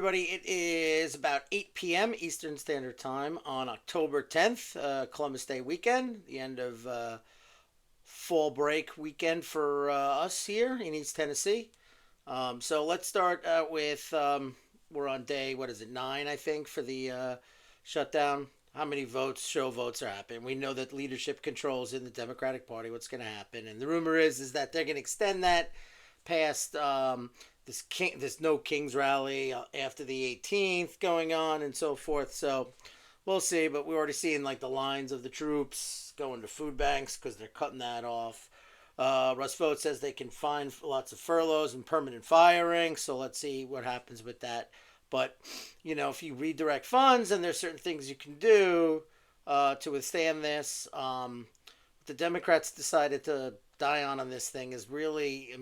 everybody. It is about 8 p.m. Eastern Standard Time on October 10th, Columbus Day weekend, the end of fall break weekend for us here in East Tennessee. So let's start with we're on day, what is it, 9, I think, for the shutdown. How many show votes are happening? We know that leadership controls in the Democratic Party what's going to happen. And the rumor is that they're going to extend that past this no kings rally after the 18th going on and so forth. So we'll see, but we're already seeing like the lines of the troops going to food banks because they're cutting that off. Russ Vogt says they can find lots of furloughs and permanent firing, so let's see what happens with that. But if you redirect funds, and there's certain things you can do to withstand this. The Democrats decided to die on this thing is really,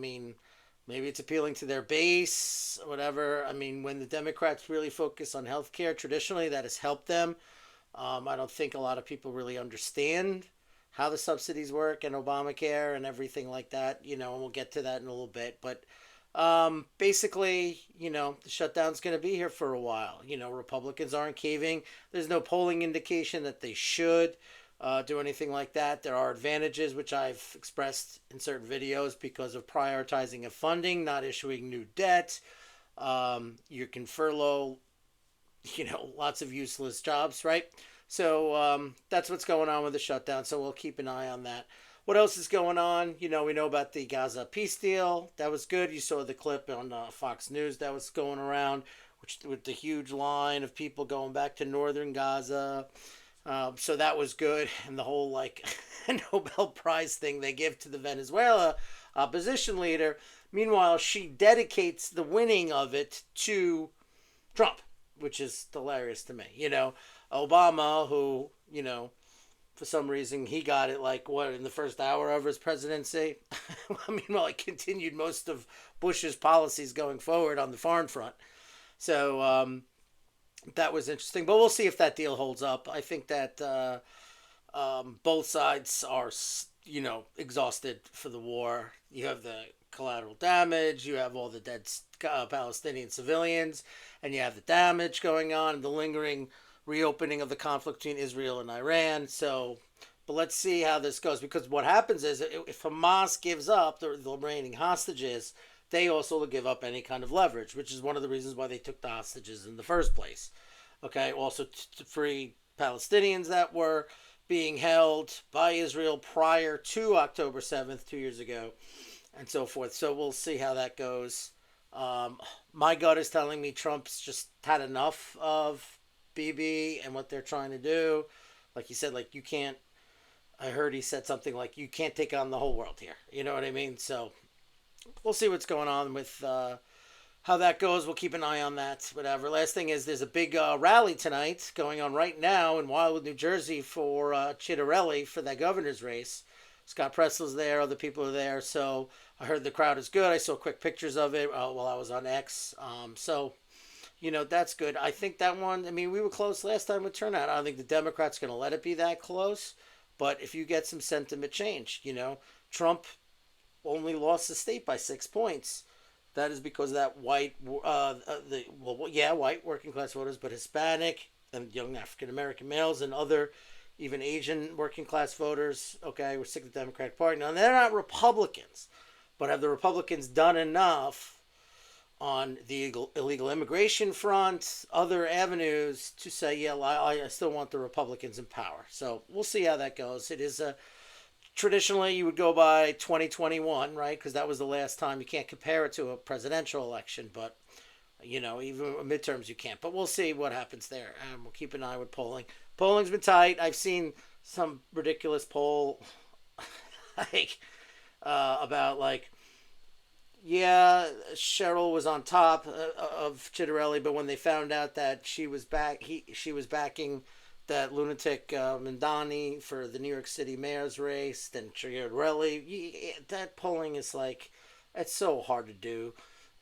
maybe it's appealing to their base, whatever. When the Democrats really focus on healthcare, traditionally that has helped them. I don't think a lot of people really understand how the subsidies work and Obamacare and everything like that, and we'll get to that in a little bit. But basically, the shutdown's going to be here for a while. Republicans aren't caving. There's no polling indication that they should do anything like that. There are advantages, which I've expressed in certain videos, because of prioritizing of funding, not issuing new debt. You can furlough, lots of useless jobs, right? So that's what's going on with the shutdown. So we'll keep an eye on that. What else is going on? We know about the Gaza peace deal. That was good. You saw the clip on Fox News that was going around, with the huge line of people going back to northern Gaza. So that was good. And the whole Nobel Prize thing they give to the Venezuela opposition leader. Meanwhile, she dedicates the winning of it to Trump, which is hilarious to me. Obama, who, for some reason he got it in the first hour of his presidency. He continued most of Bush's policies going forward on the foreign front. So that was interesting. But we'll see if that deal holds up. I think that both sides are, exhausted for the war. You have the collateral damage. You have all the dead Palestinian civilians. And you have the damage going on and the lingering reopening of the conflict between Israel and Iran. So, but let's see how this goes, because what happens is if Hamas gives up the remaining hostages, they also will give up any kind of leverage, which is one of the reasons why they took the hostages in the first place. Okay, also to free Palestinians that were being held by Israel prior to October 7th, 2 years ago, and so forth. So we'll see how that goes. My gut is telling me Trump's just had enough of BB and what they're trying to do. Like he said, you can't, I heard he said something like, you can't take on the whole world here. You know what I mean? So we'll see what's going on with how that goes. We'll keep an eye on that, whatever. Last thing is there's a big rally tonight going on right now in Wildwood, New Jersey for Chitterelli for that governor's race. Scott Pressel's there, other people are there. So I heard the crowd is good. I saw quick pictures of it while I was on X. So that's good. I think that one, we were close last time with turnout. I don't think the Democrats going to let it be that close. But if you get some sentiment change, Trump only lost the state by 6 points. That is because of that white working class voters, but Hispanic and young African American males and other, even Asian working class voters, were sick of the Democratic Party. Now, they're not Republicans, but have the Republicans done enough on the illegal immigration front, other avenues, to say, I still want the Republicans in power. So we'll see how that goes. It is traditionally you would go by 2021, right? Because that was the last time. You can't compare it to a presidential election, but even midterms you can't. But we'll see what happens there, and we'll keep an eye with polling. Polling's been tight. I've seen some ridiculous poll about Cheryl was on top of Chitterelli, but when they found out that she was backing that lunatic Mandani for the New York City mayor's race, then Chitterelli, that polling is it's so hard to do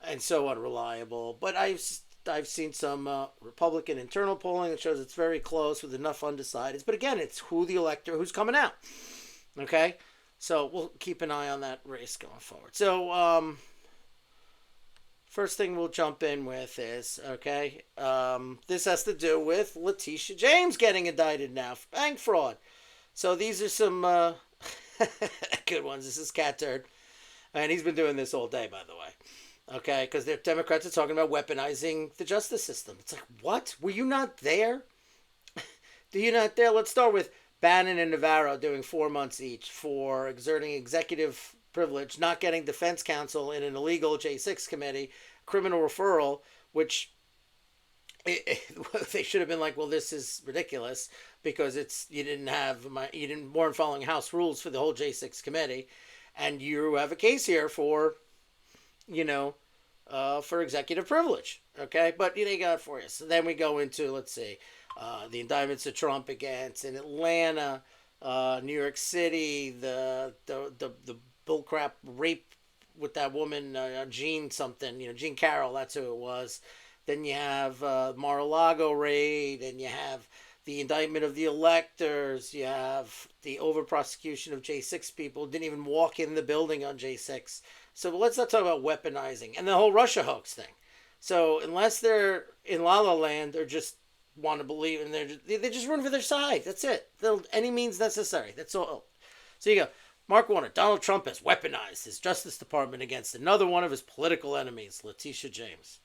and so unreliable. But I've seen some Republican internal polling that shows it's very close with enough undecideds. But again, it's who's coming out. Okay. So we'll keep an eye on that race going forward. So First thing we'll jump in with is, okay, this has to do with Letitia James getting indicted now for bank fraud. So these are some good ones. This is Cat Turd. And he's been doing this all day, by the way. Okay, because the Democrats are talking about weaponizing the justice system. It's like, what? Were you not there? Do you not there? Let's start with Bannon and Navarro doing 4 months each for exerting executive privilege, not getting defense counsel in an illegal J6 committee, criminal referral, which they should have been like, well, this is ridiculous because you weren't following House rules for the whole J6 committee, and you have a case here for, for executive privilege. Okay, but they got it for you. So then we go into, let's see, the indictments of Trump against in Atlanta, New York City, the bullcrap rape with that woman, Jean something, Jean Carroll, that's who it was. Then you have Mar-a-Lago raid, and you have the indictment of the electors. You have the over-prosecution of J6 people who didn't even walk in the building on J6. So let's not talk about weaponizing. And the whole Russia hoax thing. So unless they're in La La Land or just want to believe, and they just run for their side. That's it. Any means necessary. That's all. So you go. Mark Warner, Donald Trump has weaponized his Justice Department against another one of his political enemies, Letitia James.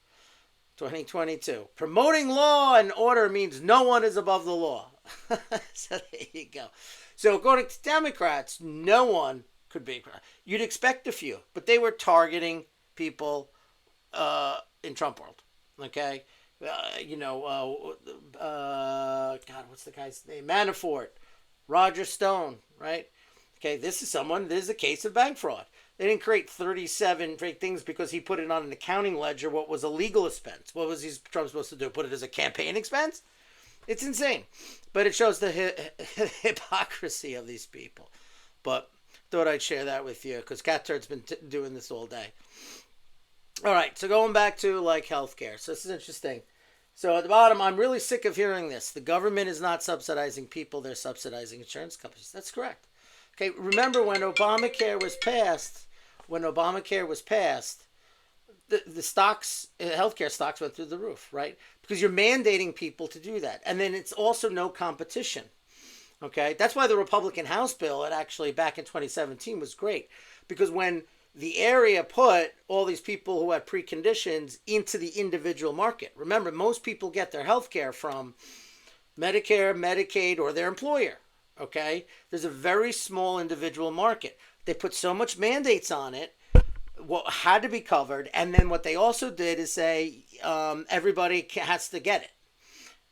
2022. Promoting law and order means no one is above the law. So there you go. So according to Democrats, no one could be. You'd expect a few, but they were targeting people in Trump world. Okay? God, what's the guy's name? Manafort, Roger Stone, right? Okay, this is a case of bank fraud. They didn't create 37 fake things because he put it on an accounting ledger, what was a legal expense. What was Trump supposed to do? Put it as a campaign expense? It's insane. But it shows the hypocrisy of these people. But thought I'd share that with you because Cat Turd's been doing this all day. All right, so going back to healthcare. So this is interesting. So at the bottom, I'm really sick of hearing this. The government is not subsidizing people, they're subsidizing insurance companies. That's correct. Okay, remember when Obamacare was passed, the stocks, healthcare stocks went through the roof, right? Because you're mandating people to do that. And then it's also no competition. Okay, that's why the Republican House bill, back in 2017 was great. Because when the area put all these people who had preconditions into the individual market. Remember, most people get their health care from Medicare, Medicaid, or their employer. Okay? There's a very small individual market. They put so much mandates on it, what had to be covered, and then what they also did is say everybody has to get it.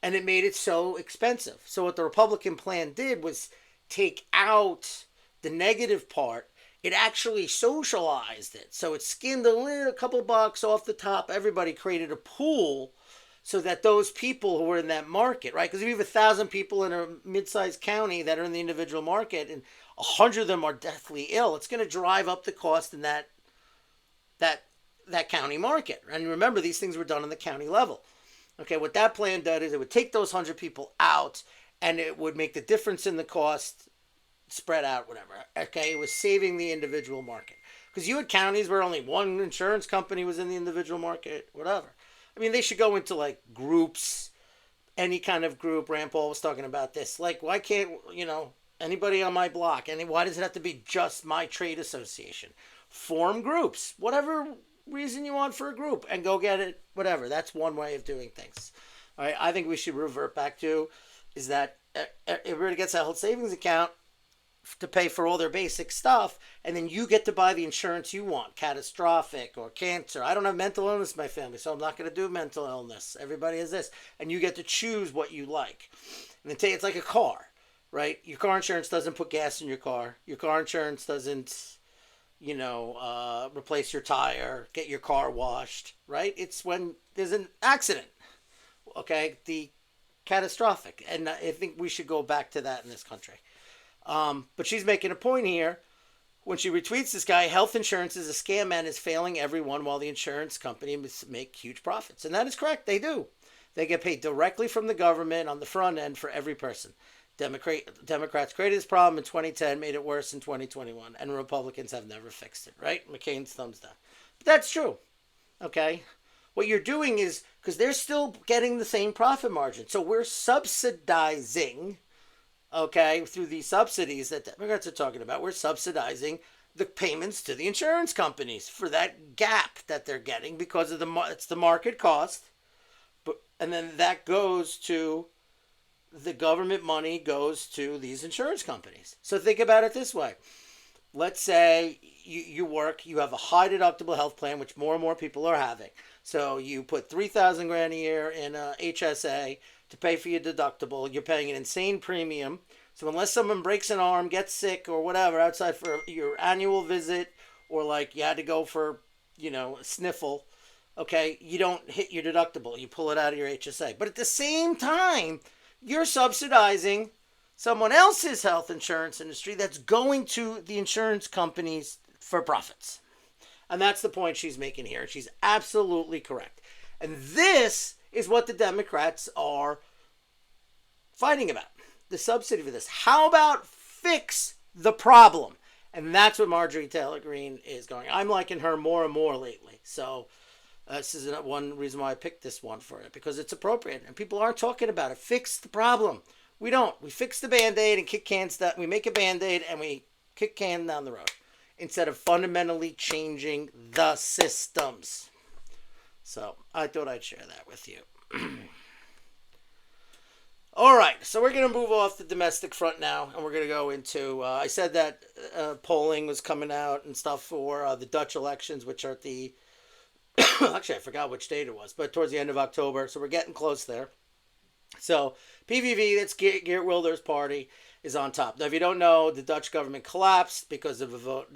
And it made it so expensive. So what the Republican plan did was take out the negative part. It actually socialized it. So it skimmed a couple bucks off the top. Everybody created a pool so that those people who were in that market, right? Because if you have 1,000 people in a mid-sized county that are in the individual market and 100 of them are deathly ill, it's going to drive up the cost in that county market. And remember, these things were done on the county level. Okay, what that plan did is it would take those 100 people out and it would make the difference in the cost spread out, whatever. Okay, it was saving the individual market. Because you had counties where only one insurance company was in the individual market, whatever. I mean, they should go into groups, any kind of group. Rand Paul was talking about this. Why can't, anybody on my block, why does it have to be just my trade association? Form groups, whatever reason you want for a group, and go get it, whatever. That's one way of doing things. All right, I think we should revert back to is that everybody gets a health savings account to pay for all their basic stuff, and then you get to buy the insurance you want, catastrophic or cancer. I don't have mental illness in my family, so I'm not going to do mental illness. Everybody has this, and you get to choose what you like. And it's like a car, right? Your car insurance doesn't put gas in your car. Your car insurance doesn't, replace your tire, get your car washed, right? It's when there's an accident, okay? The catastrophic, and I think we should go back to that in this country. But she's making a point here when she retweets this guy, health insurance is a scam and is failing everyone while the insurance companies make huge profits. And that is correct. They do. They get paid directly from the government on the front end for every person. Democrats created this problem in 2010, made it worse in 2021, and Republicans have never fixed it, right? McCain's thumbs down. But that's true. Okay? What you're doing is, because they're still getting the same profit margin. So we're subsidizing, okay, through these subsidies that Democrats are talking about, we're subsidizing the payments to the insurance companies for that gap that they're getting because of it's the market cost. But and then that goes to the government money goes to these insurance companies. So think about it this way. Let's say you have a high deductible health plan, which more and more people are having. So you put 3,000 grand a year in a HSA to pay for your deductible. You're paying an insane premium. So unless someone breaks an arm, gets sick, or whatever outside for your annual visit, or like you had to go for, a sniffle, okay, you don't hit your deductible. You pull it out of your HSA. But at the same time, you're subsidizing someone else's health insurance industry that's going to the insurance companies for profits. And that's the point she's making here. She's absolutely correct. And this is what the Democrats are fighting about. The subsidy for this. How about fix the problem? And that's what Marjorie Taylor Greene is going. I'm liking her more and more lately. So this is one reason why I picked this one for it, because it's appropriate. And people aren't talking about it. Fix the problem. We don't. We fix the Band-Aid and kick cans down. We make a Band-Aid and we kick cans down the road instead of fundamentally changing the systems. So I thought I'd share that with you. All right, so we're going to move off the domestic front now, and we're going to go into, I said that polling was coming out and stuff for the Dutch elections, which are at the, actually I forgot which date it was, but towards the end of October, so we're getting close there. So PVV, that's Geert Wilders' party, is on top. Now, if you don't know, the Dutch government collapsed because of a vote,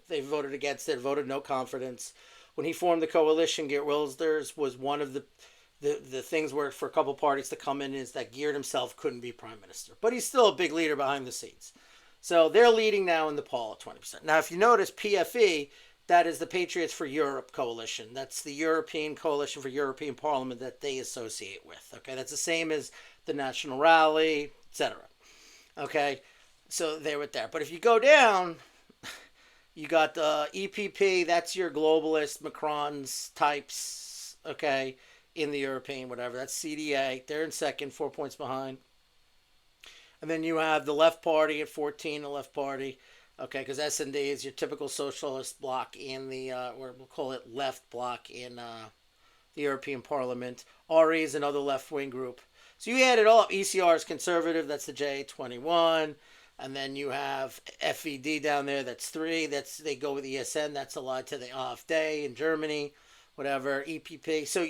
they voted against it, voted no confidence. When he formed the coalition, Geert Wilders was one of the things where for a couple parties to come in is that Geert himself couldn't be prime minister. But he's still a big leader behind the scenes. So they're leading now in the poll at 20%. Now, if you notice, PFE, that is the Patriots for Europe coalition. That's the European Coalition for European Parliament that they associate with. Okay, that's the same as the National Rally, etc. Okay, so they're with that. But if you go down, you got the EPP. That's your globalist, Macron's types. Okay, in the European whatever. That's CDA. They're in second, 4 points behind. And then you have the Left Party at 14. The Left Party. Okay, because S&D is your typical socialist bloc in the, or we'll call it left bloc in the European Parliament. RE is another left-wing group. So you add it all up. ECR is conservative. That's the J21. And then you have FED down there. That's 3. They go with ESN. That's allied to the AfD in Germany. Whatever. EPP. So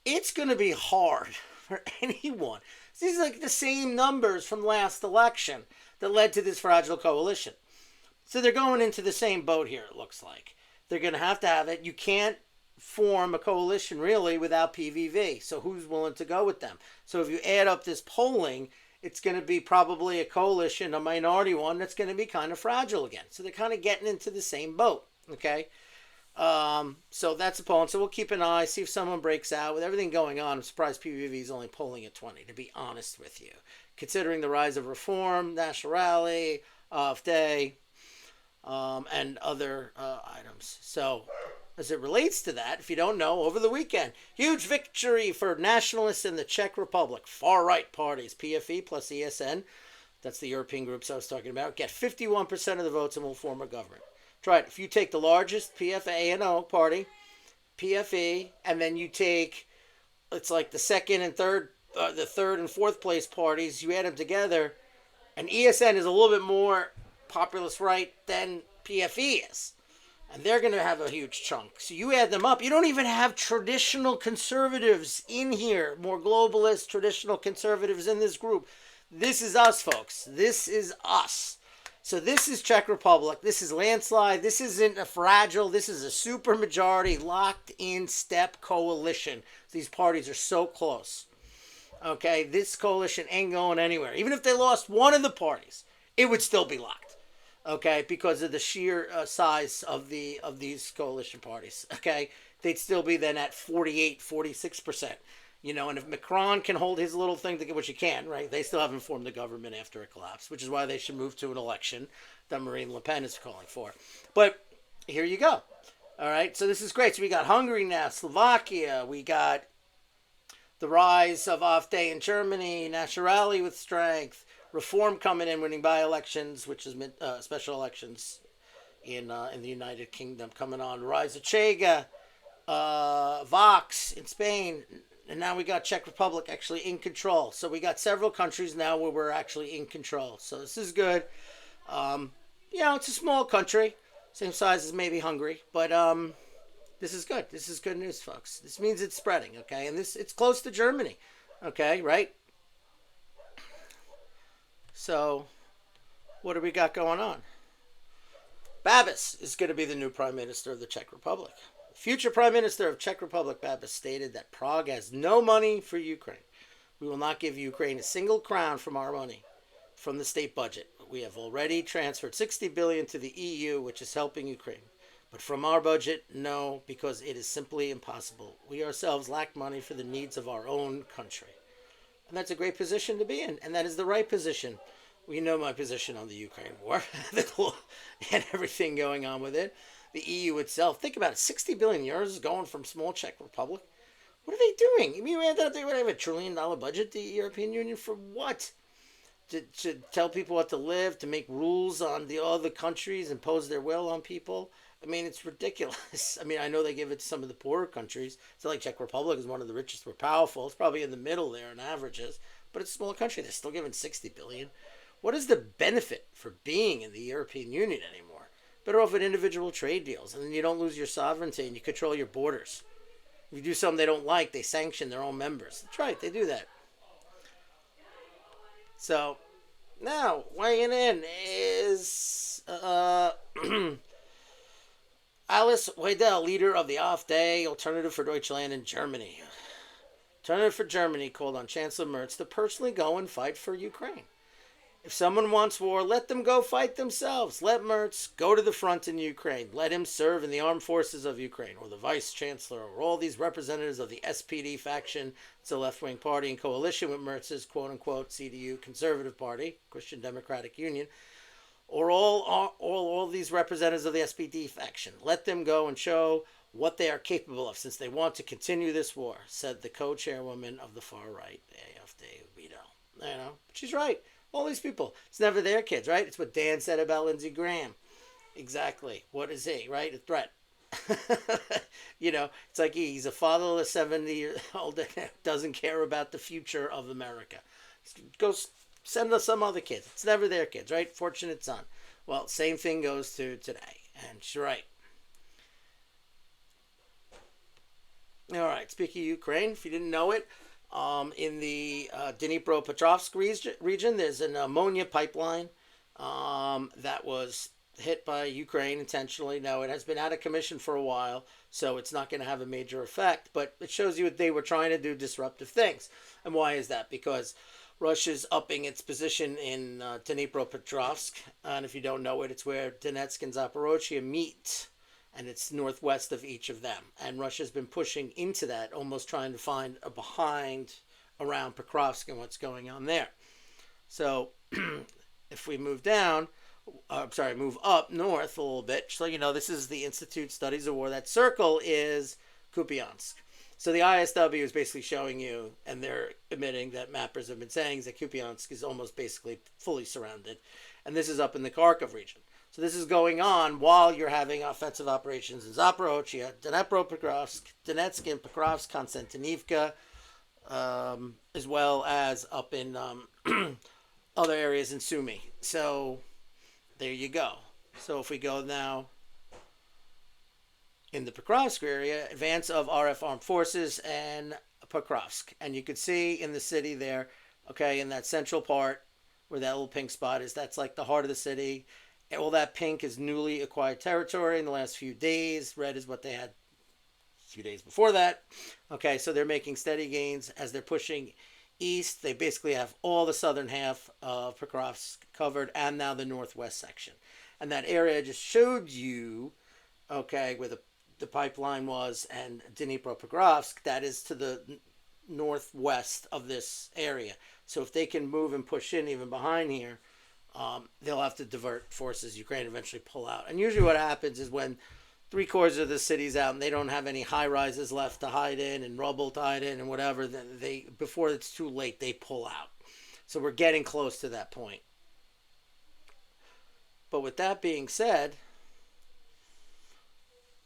it's going to be hard for anyone. These are like the same numbers from last election that led to this fragile coalition. So they're going into the same boat here, it looks like. They're going to have it. You can't form a coalition, really, without PVV. So who's willing to go with them? So if you add up this polling, it's going to be probably a coalition, a minority one, that's going to be kind of fragile again. So they're kind of getting into the same boat, okay? So that's the polling. So we'll keep an eye, see if someone breaks out. With everything going on, I'm surprised PVV is only polling at 20, to be honest with you. Considering the rise of Reform, National Rally, AfD, and other items. So, as it relates to that, if you don't know, over the weekend, huge victory for nationalists in the Czech Republic. Far-right parties, PFE plus ESN, that's the European groups I was talking about, get 51% of the votes and will form a government. Try it. If you take the largest PFA&O party, PFE, and then you take, it's like the second and third and fourth place parties, you add them together, and ESN is a little bit more populist right than PFE is. And they're going to have a huge chunk. So you add them up. You don't even have traditional conservatives in here. More globalist, traditional conservatives in this group. This is us, folks. This is us. So this is Czech Republic. This is landslide. This isn't a fragile. This is a super majority locked in step coalition. These parties are so close. Okay, this coalition ain't going anywhere. Even if they lost one of the parties, it would still be locked. Okay, because of the sheer size of these coalition parties. Okay, they'd still be then at 48, 46%. And if Macron can hold his little thing together, which he can, right? They still haven't formed the government after a collapse, which is why they should move to an election that Marine Le Pen is calling for. But here you go. All right, so this is great. So we got Hungary now, Slovakia. We got the rise of AfD in Germany, Nationality with strength, Reform coming in, winning by elections, which is special elections in the United Kingdom coming on. Rise of Chega, Vox in Spain, and now we got Czech Republic actually in control. So we got several countries now where we're actually in control. So this is good. Um, it's a small country, same size as maybe Hungary, but this is good. This is good news, folks. This means it's spreading, okay? And it's close to Germany, okay, right? So what do we got going on? Babis is going to be the new Prime Minister of the Czech Republic. Future Prime Minister of Czech Republic, Babis, stated that Prague has no money for Ukraine. We will not give Ukraine a single crown from our money, from the state budget. We have already transferred 60 billion to the EU, which is helping Ukraine. But from our budget, no, because it is simply impossible. We ourselves lack money for the needs of our own country. And that's a great position to be in, and that is the right position. We know my position on the Ukraine war and everything going on with it. The EU itself, think about it, 60 billion euros is going from small Czech Republic. What are they doing? You mean they would have $1 trillion budget, the European Union, for what? To tell people what to live, to make rules on the other countries, impose their will on people? I mean, it's ridiculous. I mean, I know they give it to some of the poorer countries. It's not like Czech Republic is one of the richest, more powerful. It's probably in the middle there in averages, but it's a small country. They're still giving 60 billion. What is the benefit for being in the European Union anymore? Better off with individual trade deals, and then you don't lose your sovereignty and you control your borders. If you do something they don't like, they sanction their own members. That's right, they do that. So, now, weighing in is Alice Wiedel, leader of the AfD, Alternative for Deutschland in Germany. Alternative for Germany called on Chancellor Merz to personally go and fight for Ukraine. If someone wants war, let them go fight themselves. Let Merz go to the front in Ukraine. Let him serve in the armed forces of Ukraine, or the vice chancellor, or all these representatives of the SPD faction. It's a left-wing party in coalition with Merz's quote-unquote CDU Conservative Party, Christian Democratic Union, or all these representatives of the SPD faction. Let them go and show what they are capable of, since they want to continue this war, said the co-chairwoman of the far-right, AfD, Wiedel. She's right. All these people, it's never their kids, right? It's what Dan said about Lindsey Graham. Exactly. What is he, right? A threat. It's like he's a fatherless 70-year-old that doesn't care about the future of America. Go send us some other kids. It's never their kids, right? Fortunate son. Well, same thing goes to today. And she's right. All right, speaking of Ukraine, if you didn't know it, in the Dnipropetrovsk region, there's an ammonia pipeline that was hit by Ukraine intentionally. Now, it has been out of commission for a while, so it's not going to have a major effect, but it shows you that they were trying to do disruptive things. And why is that? Because Russia's upping its position in Dnipropetrovsk, and if you don't know it, it's where Donetsk and Zaporozhye meet, and it's northwest of each of them. And Russia's been pushing into that, almost trying to find a behind around Pokrovsk and what's going on there. So if we move move up north a little bit, so this is the Institute Studies of War. That circle is Kupiansk. So the ISW is basically showing you, and they're admitting that mappers have been saying, is that Kupiansk is almost basically fully surrounded. And this is up in the Kharkov region. So this is going on while you're having offensive operations in Zaporozhye, Dnipropetrovsk, Donetsk, and Pokrovsk, Konstantinivka, as well as up in other areas in Sumy. So there you go. So if we go now in the Pokrovsk area, advance of RF armed forces and Pokrovsk. And you can see in the city there, okay, in that central part where that little pink spot is, that's like the heart of the city. All that pink is newly acquired territory in the last few days. Red is what they had a few days before that. Okay, so they're making steady gains as they're pushing east. They basically have all the southern half of Pokrovsk covered and now the northwest section. And that area I just showed you, okay, where the pipeline was and Dnipropetrovsk, that is to the northwest of this area. So if they can move and push in even behind here, they'll have to divert forces. Ukraine eventually pull out. And usually what happens is when three-quarters of the city's out, and they don't have any high rises left to hide in and rubble to hide in and whatever. Then they, before it's too late, they pull out. So we're getting close to that point. But with that being said,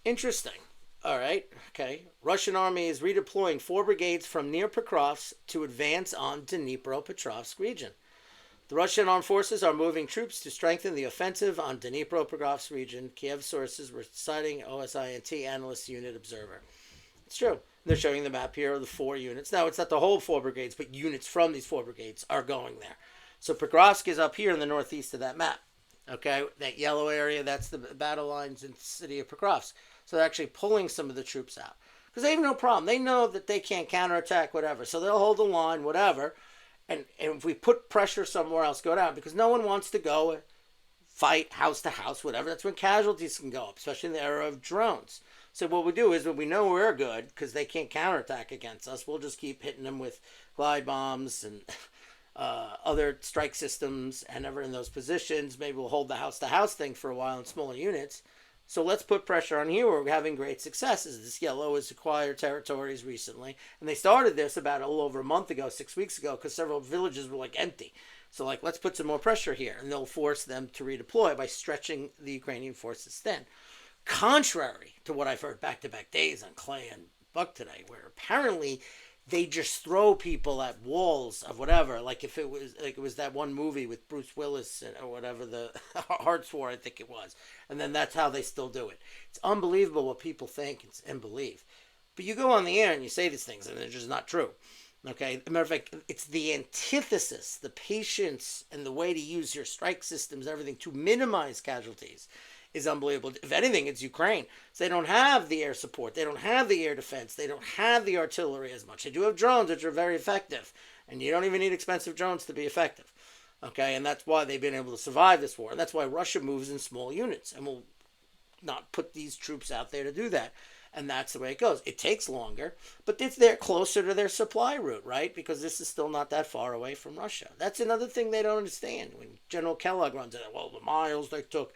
interesting. All right, okay. Russian army is redeploying 4 brigades from near Pokrovsk to advance on Dnipropetrovsk region. The Russian armed forces are moving troops to strengthen the offensive on Dnipropetrovsk region. Kiev sources were citing OSINT analyst unit observer. It's true. They're showing the map here of the 4 units. Now, it's not the whole 4 brigades, but units from these 4 brigades are going there. So Pokrovsk is up here in the northeast of that map. Okay, that yellow area, that's the battle lines in the city of Pokrovsk. So they're actually pulling some of the troops out. Because they have no problem. They know that they can't counterattack, whatever. So they'll hold the line, whatever. And if we put pressure somewhere else, go down. Because no one wants to go fight house to house, whatever. That's when casualties can go up, especially in the era of drones. So what we do is when we know we're good, because they can't counterattack against us, we'll just keep hitting them with glide bombs and other strike systems. And ever in those positions, maybe we'll hold the house to house thing for a while in smaller units. So let's put pressure on here where we're having great successes. This yellow has acquired territories recently. And they started this about a little over a month ago, 6 weeks ago, because several villages were like empty. So like, let's put some more pressure here. And they'll force them to redeploy by stretching the Ukrainian forces thin. Contrary to what I've heard back-to-back days on Clay and Buck today, where apparently they just throw people at walls of whatever. Like if it was like it was that one movie with Bruce Willis or whatever, the Hearts War, I think it was. And then that's how they still do it. It's unbelievable what people think and believe. But you go on the air and you say these things and they're just not true. Okay? As a matter of fact, it's the antithesis, the patience and the way to use your strike systems and everything to minimize casualties is unbelievable. If anything, it's Ukraine. So they don't have the air support. They don't have the air defense. They don't have the artillery as much. They do have drones, which are very effective. And you don't even need expensive drones to be effective. Okay, and that's why they've been able to survive this war. And that's why Russia moves in small units and will not put these troops out there to do that. And that's the way it goes. It takes longer, but it's there closer to their supply route, right? Because this is still not that far away from Russia. That's another thing they don't understand. When General Kellogg runs it, well, the miles they took.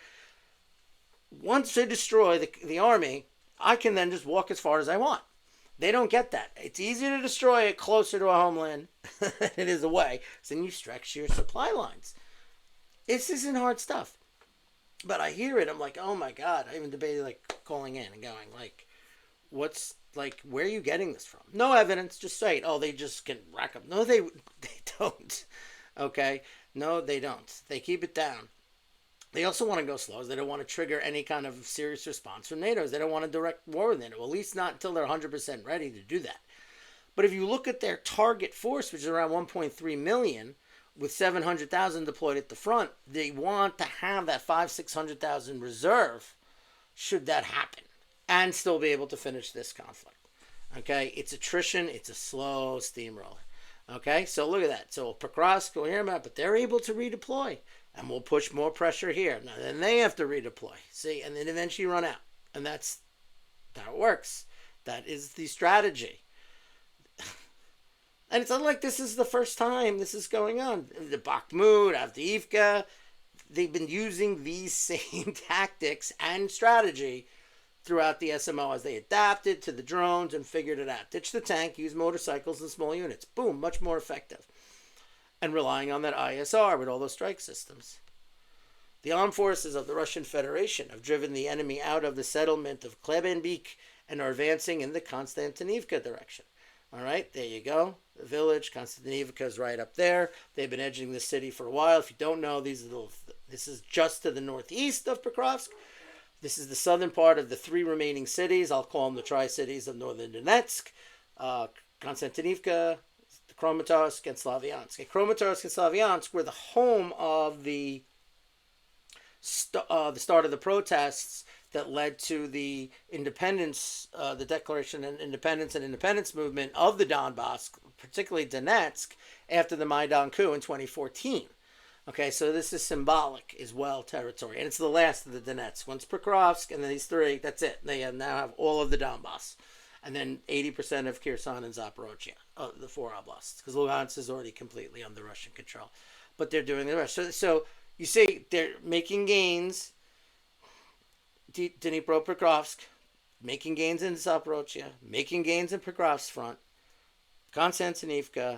Once they destroy the army, I can then just walk as far as I want. They don't get that. It's easier to destroy it closer to a homeland than it is away. So then you stretch your supply lines. This isn't hard stuff. But I hear it. I'm like, oh my God. I even debated like calling in and going like, what's like, where are you getting this from? No evidence. Just say it. Oh, they just can rack up. No, they don't. Okay. No, they don't. They keep it down. They also want to go slow. They don't want to trigger any kind of serious response from NATO. They don't want to direct war with NATO, at least not until they're 100% ready to do that. But if you look at their target force, which is around 1.3 million, with 700,000 deployed at the front, they want to have that 600,000 reserve should that happen and still be able to finish this conflict. Okay, it's attrition. It's a slow steamroller. Okay, so look at that. So Pokrovsk, we'll hear about, but they're able to redeploy. And we'll push more pressure here. Now, then they have to redeploy. See, and then eventually run out. And that's how it works. That is the strategy. And it's not like this is the first time this is going on. The Bakhmut, Avdiivka, they've been using these same tactics and strategy throughout the SMO as they adapted to the drones and figured it out. Ditch the tank, use motorcycles and small units. Boom, much more effective. And relying on that ISR with all those strike systems. The armed forces of the Russian Federation have driven the enemy out of the settlement of Klebenbek and are advancing in the Konstantinivka direction. All right, there you go. The village, Konstantinivka is right up there. They've been edging the city for a while. If you don't know, this is just to the northeast of Pokrovsk. This is the southern part of the 3 remaining cities. I'll call them the Tri-Cities of northern Donetsk, Konstantinivka, Kramatorsk and Slavyansk. And Kramatorsk and Slavyansk were the home of the start of the protests that led to the independence, the Declaration of Independence and Independence movement of the Donbass, particularly Donetsk, after the Maidan coup in 2014. Okay, so this is symbolic as well territory. And it's the last of the Donetsk. Once Pokrovsk and then these 3, that's it. They now have all of the Donbass. And then 80% of Kherson and Zaporozhye, the 4 oblasts, because Lugansk is already completely under Russian control. But they're doing the rest. So you see, they're making gains, Dnipropetrovsk, making gains in Zaporozhye, making gains in Pokrovsk front, Konstantinivka,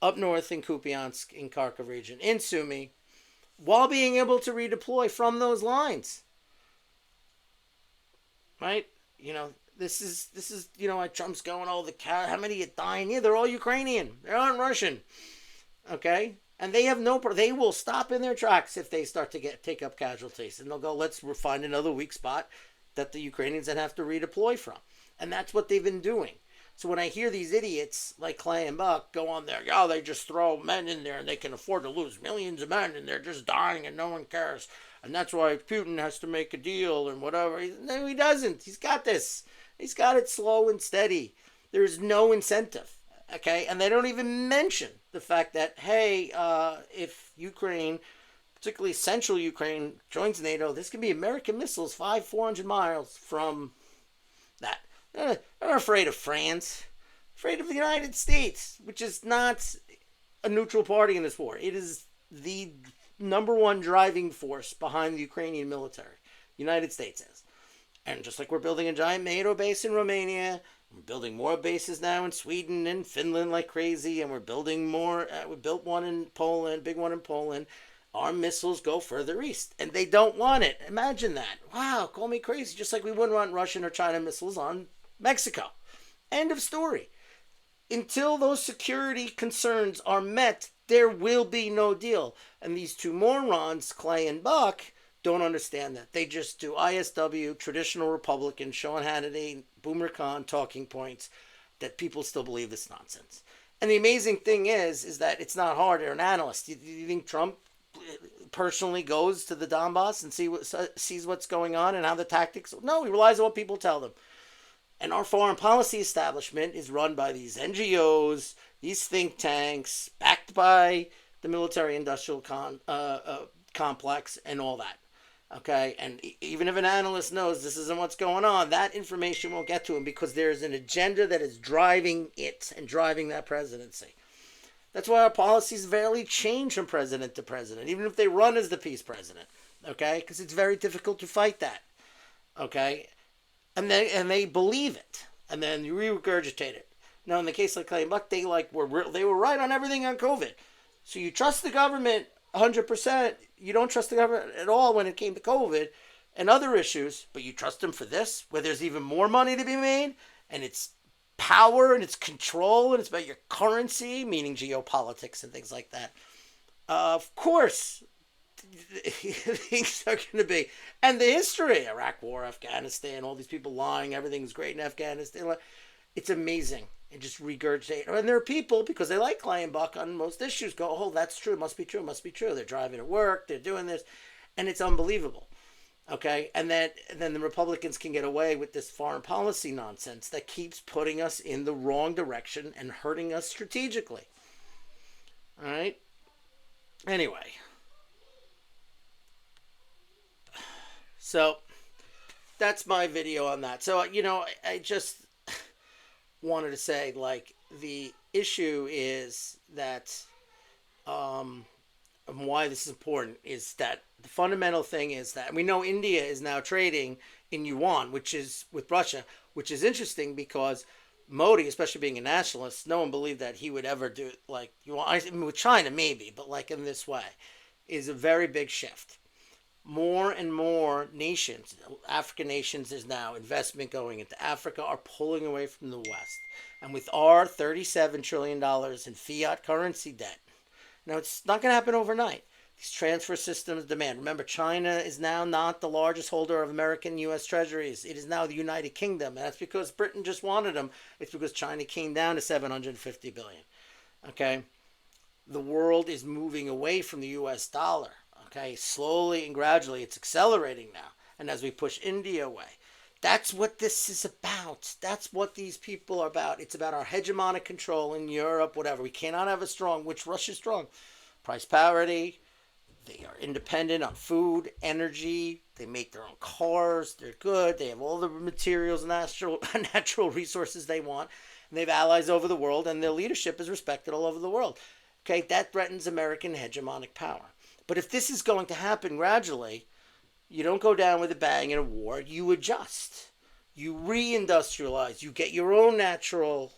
up north in Kupiansk, in Kharkov region, in Sumy, while being able to redeploy from those lines. Right? This is why Trump's going, oh, how many are dying? Yeah, they're all Ukrainian. They aren't Russian. Okay? And they have they will stop in their tracks if they start to take up casualties. And they'll go, let's find another weak spot that the Ukrainians then have to redeploy from. And that's what they've been doing. So when I hear these idiots like Clay and Buck go on there, oh, they just throw men in there and they can afford to lose millions of men and they're just dying and no one cares. And that's why Putin has to make a deal and whatever. No, he doesn't. He's got this. He's got it slow and steady. There's no incentive. Okay? And they don't even mention the fact that, hey, if Ukraine, particularly central Ukraine, joins NATO, this can be American missiles 400 miles from that. They're not afraid of France. Afraid of the United States, which is not a neutral party in this war. It is the number one driving force behind the Ukrainian military. United States is. And just like we're building a giant NATO base in Romania, we're building more bases now in Sweden and Finland like crazy, and we're building more. We built one in Poland, big one in Poland. Our missiles go further east, and they don't want it. Imagine that. Wow, call me crazy. Just like we wouldn't want Russian or China missiles on Mexico. End of story. Until those security concerns are met, there will be no deal. And these two morons, Clay and Buck, don't understand that. They just do ISW, traditional Republican, Sean Hannity, Boomer Khan talking points that people still believe this nonsense. And the amazing thing is that it's not hard. They're an analyst. You think Trump personally goes to the Donbass and sees what's going on and how the tactics? No, he relies on what people tell them. And our foreign policy establishment is run by these NGOs, these think tanks, backed by the military-industrial complex and all that. Okay? And even if an analyst knows this isn't what's going on, that information won't get to him because there's an agenda that is driving it and driving that presidency. That's why our policies rarely change from president to president, even if they run as the peace president. Okay? Because it's very difficult to fight that. Okay? And they believe it, and then you regurgitate it. Now, in the case of Clay and Buck, they were right on everything on COVID. So you trust the government 100%. You don't trust the government at all when it came to COVID and other issues, but you trust them for this, where there's even more money to be made, and it's power and it's control and it's about your currency, meaning geopolitics and things like that. Of course, things are going to be, and the history, Iraq War, Afghanistan, all these people lying, everything's great in Afghanistan. It's amazing. And just regurgitate. And there are people, because they like Clay and Buck on most issues, go, oh, that's true, must be true, must be true. They're driving to work, they're doing this, and it's unbelievable. Okay? And then the Republicans can get away with this foreign policy nonsense that keeps putting us in the wrong direction and hurting us strategically. All right? Anyway. So, that's my video on that. So, I just wanted to say, like, the issue is that, why this is important is that the fundamental thing is that we know India is now trading in yuan, which is with Russia, which is interesting because Modi, especially being a nationalist, no one believed that he would ever do it like yuan. I mean, with China, maybe, but like in this way, is a very big shift. More and more nations, African nations, there's now investment going into Africa, are pulling away from the West. And with our $37 trillion in fiat currency debt, now it's not going to happen overnight. These transfer systems demand. Remember, China is now not the largest holder of American U.S. treasuries. It is now the United Kingdom. And that's because Britain just wanted them. It's because China came down to $750 billion. Okay? The world is moving away from the U.S. dollar. Okay, slowly and gradually, it's accelerating now. And as we push India away, that's what this is about. That's what these people are about. It's about our hegemonic control in Europe, whatever. We cannot have a strong, which Russia's strong, price parity. They are independent on food, energy. They make their own cars. They're good. They have all the materials and natural resources they want. And they have allies over the world, and their leadership is respected all over the world. Okay, that threatens American hegemonic power. But if this is going to happen gradually, You don't go down with a bang in a war. You adjust. You reindustrialize. You get your own natural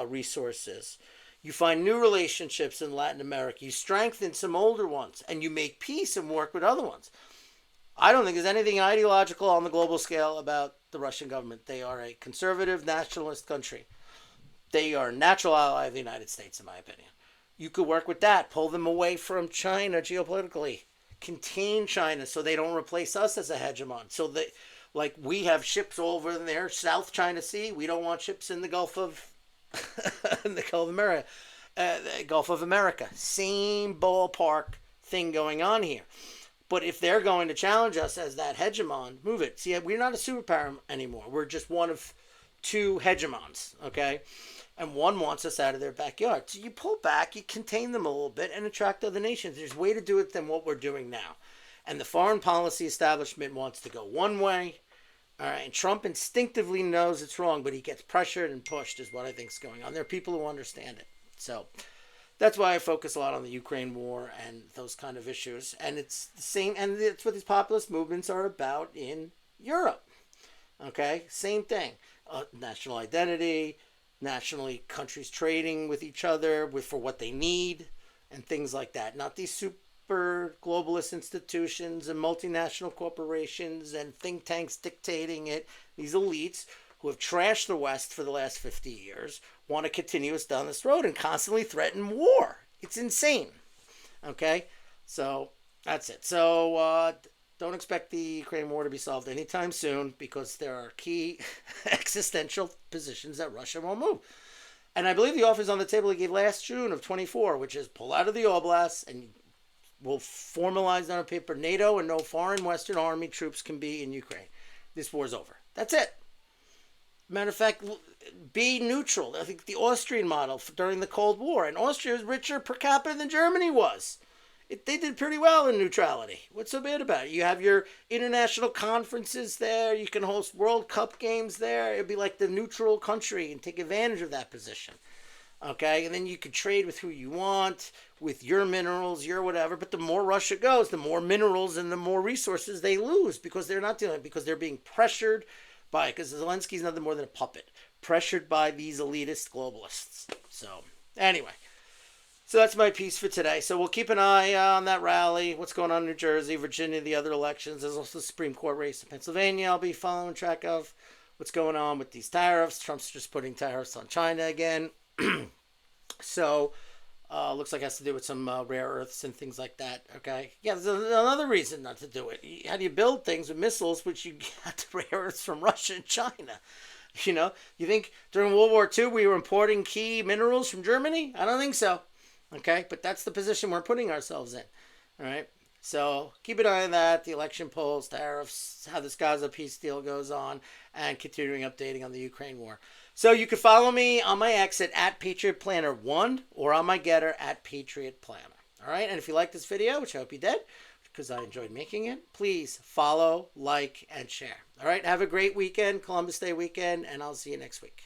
resources. You find new relationships in Latin America. You strengthen some older ones, and you make peace and work with other ones. I don't think there's anything ideological on the global scale about the Russian government. They are a conservative nationalist country. They are a natural ally of the United States, in my opinion. You could work with that, pull them away from China geopolitically, contain China so they don't replace us as a hegemon. So that, like, we have ships over there, South China Sea. We don't want ships in the Gulf of in the Gulf of America. Gulf of America. Same ballpark thing going on here. But if they're going to challenge us as that hegemon, move it. See, we're not a superpower anymore. We're just one of two hegemons, okay? And one wants us out of their backyard. So you pull back, you contain them a little bit, and attract other nations. There's a way to do it than what we're doing now. And the foreign policy establishment wants to go one way. All right, and Trump instinctively knows it's wrong, but he gets pressured and pushed is what I think is going on. There are people who understand it. So that's why I focus a lot on the Ukraine war and those kind of issues. And it's the same, and it's what these populist movements are about in Europe. Okay, same thing. National identity, nationally countries trading with each other for what they need and things like that. Not these super globalist institutions and multinational corporations and think tanks dictating it. These elites who have trashed the West for the last 50 years want to continue us down this road and constantly threaten war. It's insane. Okay? So that's it. So don't expect the Ukraine war to be solved anytime soon because there are key existential positions that Russia won't move. And I believe the offers on the table he gave last June of 24, which is pull out of the oblasts and we'll formalize on a paper NATO and no foreign Western army troops can be in Ukraine. This war's over. That's it. Matter of fact, be neutral. I think the Austrian model during the Cold War, and Austria was richer per capita than Germany was. They did pretty well in neutrality. What's so bad about it? You have your international conferences there. You can host World Cup games there. It'd be like the neutral country and take advantage of that position. Okay, and then you can trade with who you want, with your minerals, your whatever. But the more Russia goes, the more minerals and the more resources they lose because they're not doing it, because they're being pressured by, because Zelensky's nothing more than a puppet, pressured by these elitist globalists. So anyway, so that's my piece for today. So we'll keep an eye on that rally, what's going on in New Jersey, Virginia, the other elections. There's also the Supreme Court race in Pennsylvania I'll be following track of. What's going on with these tariffs. Trump's just putting tariffs on China again. So looks like it has to do with some rare earths and things like that. Okay, yeah, there's another reason not to do it. How do you build things with missiles which you get the rare earths from Russia and China? You know, you think during World War II we were importing key minerals from Germany? I don't think so. Okay, but that's the position we're putting ourselves in. All right, so keep an eye on that, the election polls, tariffs, how this Gaza peace deal goes on, and continuing updating on the Ukraine war. So you can follow me on my exit at Patriot Planner 1 or on my getter at Patriot Planner. All right, and if you like this video, which I hope you did, because I enjoyed making it, please follow, like, and share. All right, have a great weekend, Columbus Day weekend, and I'll see you next week.